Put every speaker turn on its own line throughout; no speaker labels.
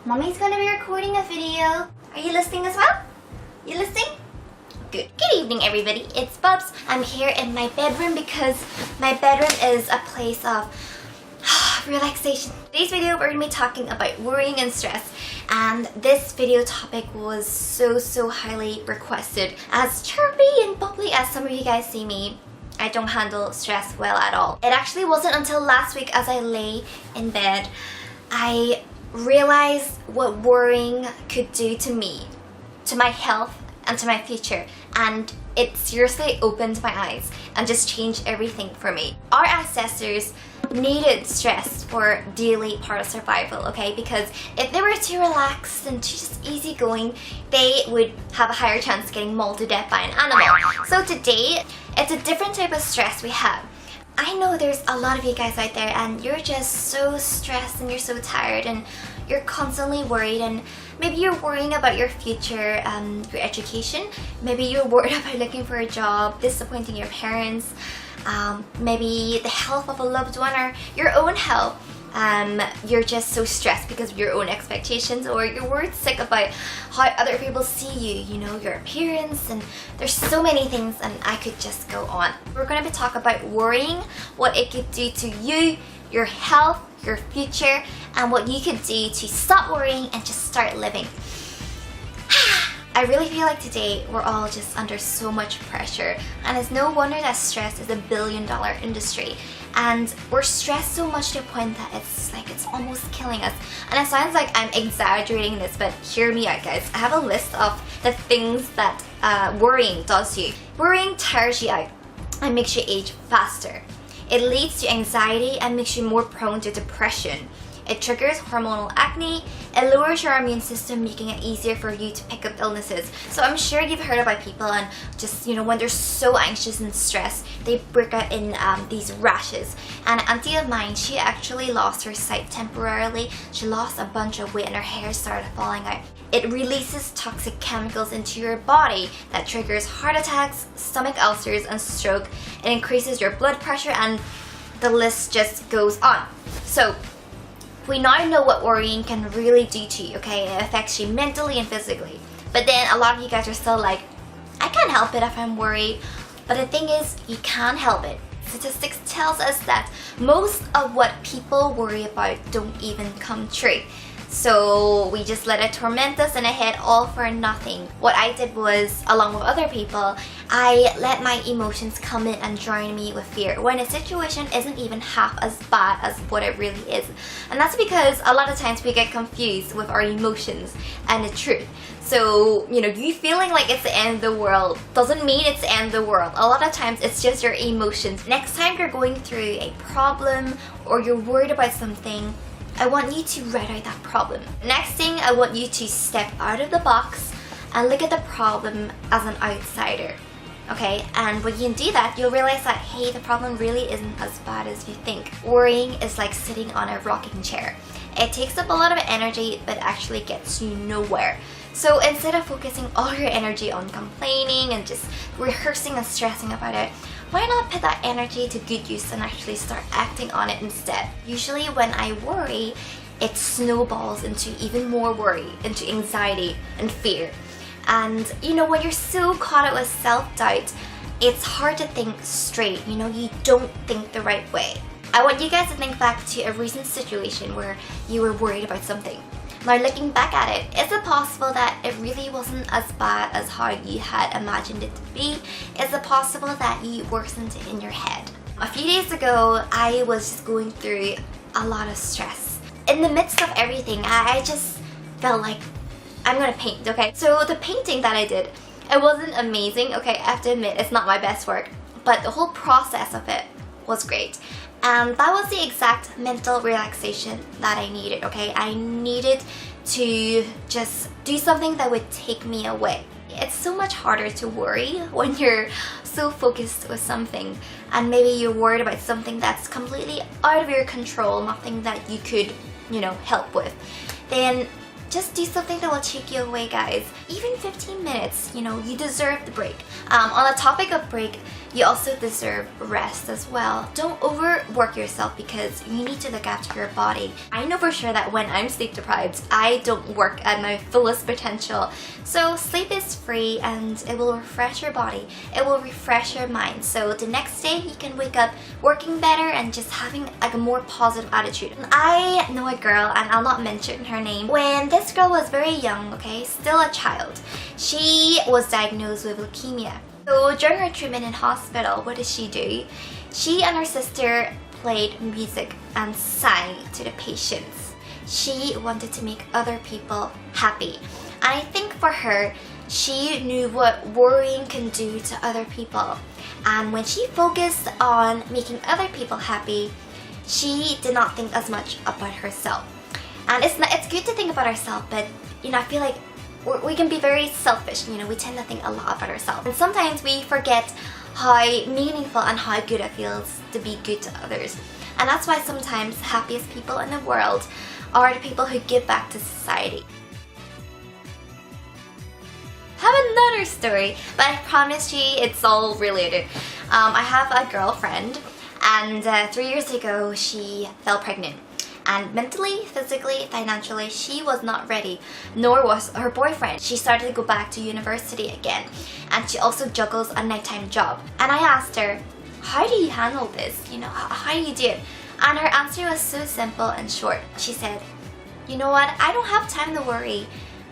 Mommy's gonna be recording a video. Are you listening as well? You listening? Good. Good evening, everybody. It's Bubs. I'm here in my bedroom because my bedroom is a place of relaxation. Today's video we're going to be talking about worrying and stress, and this video topic was so highly requested. As chirpy and bubbly as some of you guys see me, I don't handle stress well at all. It actually wasn't until last week as I lay in bed I realized what worrying could do to me, to my health and to my future, and it seriously opened my eyes and just changed everything for me. Our ancestors needed stress for daily part of survival, okay? Because if they were too relaxed and too just easygoing, they would have a higher chance of getting mauled to death by an animal. So today, it's a different type of stress we have. I know there's a lot of you guys out there and you're just so stressed and you're so tired and you're constantly worried, and maybe you're worrying about your future, your education. Maybe you're worried about looking for a job, disappointing your parents, maybe the health of a loved one or your own health. You're just so stressed because of your own expectations, or you're worried sick about how other people see you, you know, your appearance, and there's so many things, and I could just go on. We're going to be talking about worrying, what it could do to you, your health, your future, and what you could do to stop worrying and just start living. I really feel like today we're all just under so much pressure, and it's no wonder that stress is a billion-dollar industry, and we're stressed so much to a point that it's almost killing us. And it sounds like I'm exaggerating this, but hear me out, guys. I have a list of the things that worrying does to you. Worrying tires you out and makes you age faster. It leads to anxiety and makes you more prone to depression. It triggers hormonal acne. It lowers your immune system, making it easier for you to pick up illnesses. So I'm sure you've heard about people and just, you know, when they're so anxious and stressed, they break out in these rashes. And an auntie of mine, she actually lost her sight temporarily. She lost a bunch of weight and her hair started falling out. It releases toxic chemicals into your body that triggers heart attacks, stomach ulcers, and stroke. It increases your blood pressure, and the list just goes on. So we now know what worrying can really do to you, okay? It affects you mentally and physically. But then a lot of you guys are still like, I can't help it if I'm worried. But the thing is, you can help it. Statistics tells us that most of what people worry about don't even come true. So we just let it torment us in our head, all for nothing. What I did was, along with other people, I let my emotions come in and drown me with fear when a situation isn't even half as bad as what it really is. And that's because a lot of times we get confused with our emotions and the truth. So, you know, you feeling like it's the end of the world doesn't mean it's the end of the world. A lot of times it's just your emotions. Next time you're going through a problem or you're worried about something, I want you to write out that problem. Next thing, I want you to step out of the box and look at the problem as an outsider. Okay, and when you do that, you'll realize that, hey, the problem really isn't as bad as you think. Worrying is like sitting on a rocking chair. It takes up a lot of energy, but actually gets you nowhere. So instead of focusing all your energy on complaining and just rehearsing and stressing about it, why not put that energy to good use and actually start acting on it instead? Usually when I worry, it snowballs into even more worry, into anxiety and fear. And you know, when you're so caught up with self-doubt, it's hard to think straight. You know, you don't think the right way. I want you guys to think back to a recent situation where you were worried about something. Now looking back at it, is it possible that it really wasn't as bad as how you had imagined it to be? Is it possible that you worsened it in your head? A few days ago, I was just going through a lot of stress. In the midst of everything, I just felt like I'm gonna paint, okay? So the painting that I did, it wasn't amazing, okay? I have to admit, it's not my best work, but the whole process of it was great. And that was the exact mental relaxation that I needed, okay? I needed to just do something that would take me away. It's so much harder to worry when you're so focused with something, and maybe you're worried about something that's completely out of your control, nothing that you could, you know, help with. Then just do something that will take you away, guys. Even 15 minutes, you know, you deserve the break. On the topic of break, you also deserve rest as well. Don't overwork yourself because you need to look after your body. I know for sure that when I'm sleep deprived, I don't work at my fullest potential. So sleep is free and it will refresh your body. It will refresh your mind. So the next day you can wake up working better and just having like a more positive attitude. I know a girl, and I'll not mention her name. When this girl was very young, okay, still a child, she was diagnosed with leukemia. So during her treatment in hospital, what did she do? She and her sister played music and sang to the patients. She wanted to make other people happy. And I think for her, she knew what worrying can do to other people. And when she focused on making other people happy, she did not think as much about herself. And it's good to think about ourselves, but you know, I feel like we can be very selfish. You know, we tend to think a lot about ourselves. And sometimes we forget how meaningful and how good it feels to be good to others. And that's why sometimes the happiest people in the world are the people who give back to society. I have another story, but I promise you it's all related. I have a girlfriend, and 3 years ago she fell pregnant. And mentally, physically, financially, she was not ready, nor was her boyfriend. She started to go back to university again, and she also juggles a nighttime job. And I asked her, how do you handle this? You know, how do you do it? And her answer was so simple and short. She said, you know what, I don't have time to worry.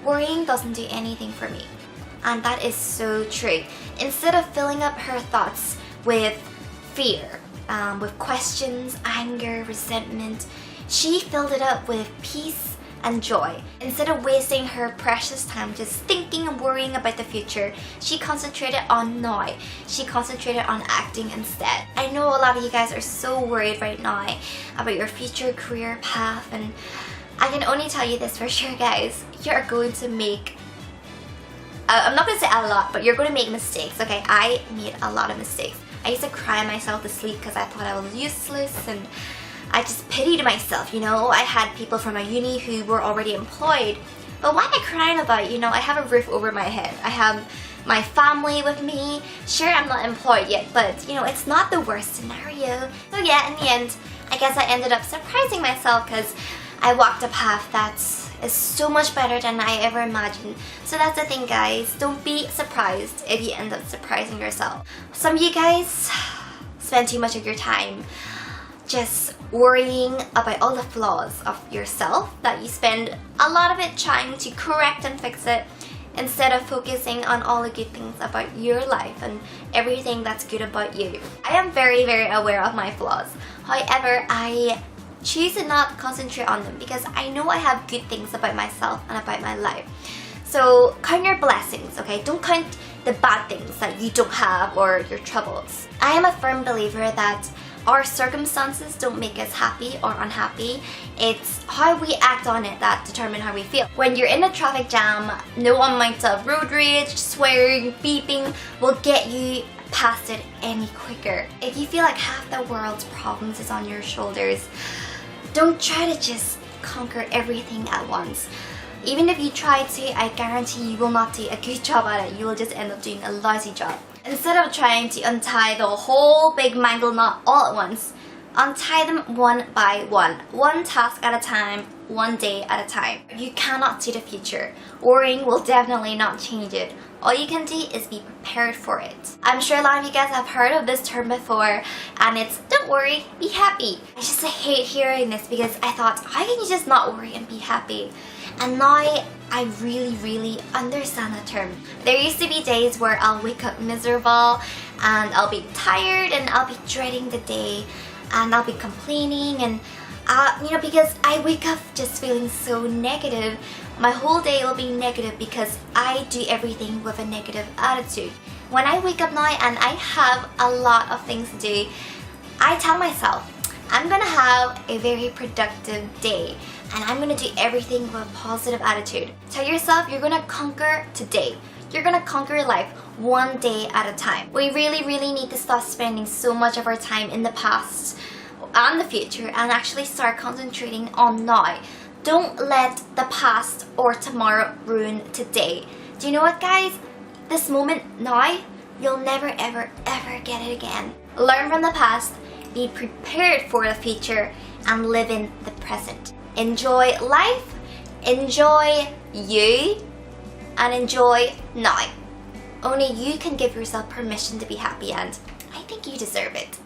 Worrying doesn't do anything for me. And that is so true. Instead of filling up her thoughts with fear, with questions, anger, resentment, she filled it up with peace and joy. Instead of wasting her precious time just thinking and worrying about the future, she concentrated on now. She concentrated on acting instead. I know a lot of you guys are so worried right now about your future career path, and I can only tell you this for sure, guys. You're going to make I'm not going to say a lot, but you're going to make mistakes, okay? I made a lot of mistakes. I used to cry myself to sleep because I thought I was useless, and I just pitied myself, you know? I had people from my uni who were already employed, but why am I crying about it? You know, I have a roof over my head. I have my family with me. Sure, I'm not employed yet, but you know, it's not the worst scenario. So yeah, in the end, I guess I ended up surprising myself because I walked a path that is so much better than I ever imagined. So that's the thing, guys. Don't be surprised if you end up surprising yourself. Some of you guys spend too much of your time just worrying about all the flaws of yourself that you spend a lot of it trying to correct and fix it, instead of focusing on all the good things about your life and everything that's good about you. I am very, very aware of my flaws. However, I choose to not concentrate on them because I know I have good things about myself and about my life. So count your blessings, okay? Don't count the bad things that you don't have or your troubles. I am a firm believer that our circumstances don't make us happy or unhappy. It's how we act on it that determine how we feel. When you're in a traffic jam, no amount of road rage, swearing, beeping will get you past it any quicker. If you feel like half the world's problems is on your shoulders, don't try to just conquer everything at once. Even if you try to, I guarantee you will not do a good job at it. You will just end up doing a lousy job. Instead of trying to untie the whole big mangled knot all at once, untie them one by one task at a time, one day at a time. You cannot see the future. Worrying will definitely not change it. All you can do is be prepared for it. I'm sure a lot of you guys have heard of this term before, and it's don't worry, be happy. I just hate hearing this because I thought, how can you just not worry and be happy? And now I really, really understand the term. There used to be days where I'll wake up miserable and I'll be tired and I'll be dreading the day and I'll be complaining, and you know, because I wake up just feeling so negative. My whole day will be negative because I do everything with a negative attitude. When I wake up now and I have a lot of things to do, I tell myself, I'm gonna have a very productive day and I'm gonna do everything with a positive attitude. Tell yourself you're gonna conquer today. You're gonna conquer your life one day at a time. We really, really need to stop spending so much of our time in the past and the future and actually start concentrating on now. Don't let the past or tomorrow ruin today. Do you know what, guys? This moment now you'll never ever ever get it again. Learn from the past, be prepared for the future, and live in the present. Enjoy life, enjoy you, and enjoy now. Only you can give yourself permission to be happy, and I think you deserve it.